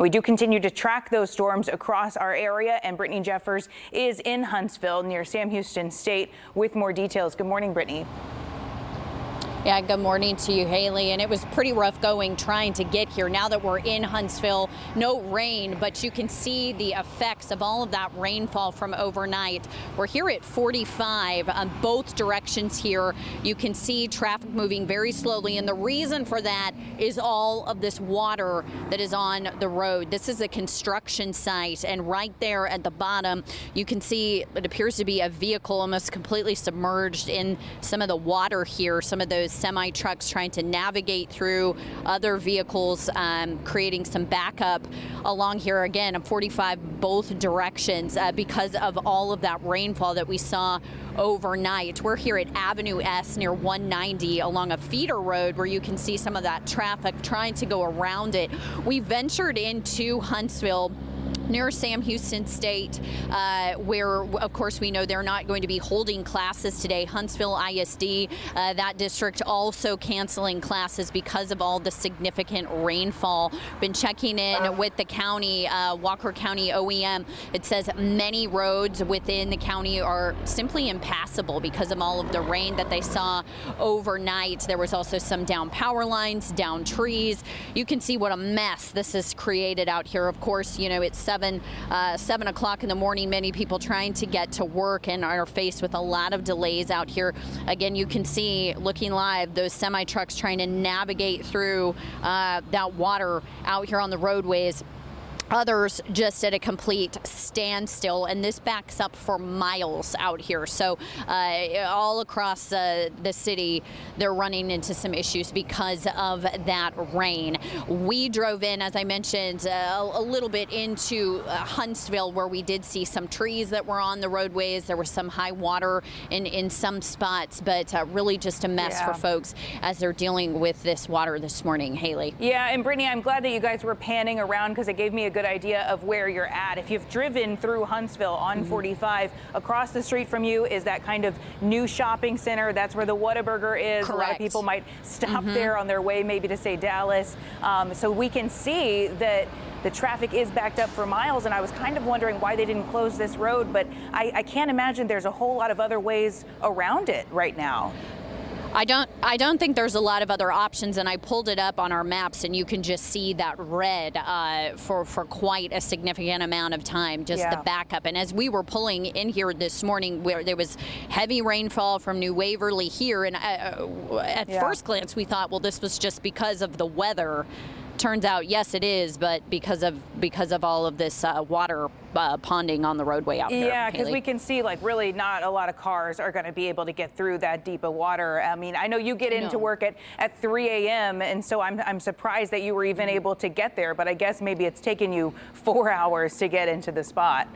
And we do continue to track those storms across our area, and Brittany Jeffers is in Huntsville near Sam Houston State with more details. Good morning, Brittany. Yeah, good morning to you, Haley. And it was pretty rough going trying to get here. Now that we're in Huntsville, no rain, but you can see the effects of all of that rainfall from overnight. We're here at 45 on both directions here. You can see traffic moving very slowly, and the reason for that is all of this water that is on the road. This is a construction site, and right there at the bottom, you can see it appears to be a vehicle almost completely submerged in some of the water here. Some of those semi trucks trying to navigate through other vehicles, creating some backup along here again of 45 both directions because of all of that rainfall that we saw overnight. We're here at Avenue S near 190 along a feeder road where you can see some of that traffic trying to go around it. We ventured into Huntsville near Sam Houston State, where, of course, we know they're not going to be holding classes today. Huntsville ISD, that district also canceling classes because of all the significant rainfall. Been checking in with the county, Walker County OEM. It says many roads within the county are simply impassable because of all of the rain that they saw overnight. There was also some down power lines, down trees. You can see what a mess this has created out here. Of course, you know, it's 7 o'clock in the morning. Many people trying to get to work and are faced with a lot of delays out here. Again, you can see, looking live, those semi trucks trying to navigate through that water out here on the roadways. Others just at a complete standstill, and this backs up for miles out here. So all across the city, they're running into some issues because of that rain. We drove in, as I mentioned, a little bit into Huntsville, where we did see some trees that were on the roadways. There was some high water in some spots, but really just a mess for folks as they're dealing with this water this morning. Haley. Yeah, and Brittany, I'm glad that you guys were panning around because it gave me a good idea of where you're at. If you've driven through Huntsville on 45, across the street from you is that kind of new shopping center. That's where the Whataburger is. Correct. A lot of people might stop there on their way maybe to say Dallas. So we can see that the traffic is backed up for miles, and I was kind of wondering why they didn't close this road, but I can't imagine there's a whole lot of other ways around it right now. I don't think there's a lot of other options, and I pulled it up on our maps, and you can just see that red for quite a significant amount of time, just the backup. And as we were pulling in here this morning, where there was heavy rainfall from New Waverly here, and at first glance we thought, well, this was just because of the weather. Turns out, yes, it is, but because of all of this water ponding on the roadway out here. Yeah, because we can see, like, really not a lot of cars are going to be able to get through that deep of water. I mean, I know you get into work at 3 a.m., and so I'm surprised that you were even able to get there, but I guess maybe it's taken you 4 hours to get into the spot.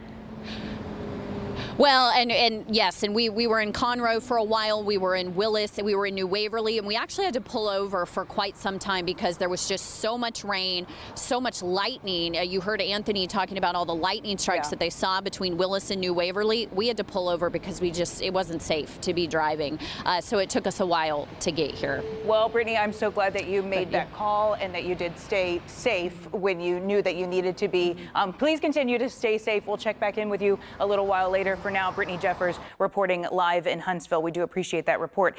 Well, and yes, and we were in Conroe for a while, we were in Willis, and we were in New Waverly, and we actually had to pull over for quite some time because there was just so much rain, so much lightning. You heard Anthony talking about all the lightning strikes that they saw between Willis and New Waverly. We had to pull over because it wasn't safe to be driving. So it took us a while to get here. Well, Brittany, I'm so glad that you made that call and that you did stay safe when you knew that you needed to be. Please continue to stay safe. We'll check back in with you a little while later. For now, Brittany Jeffers reporting live in Huntsville. We do appreciate that report.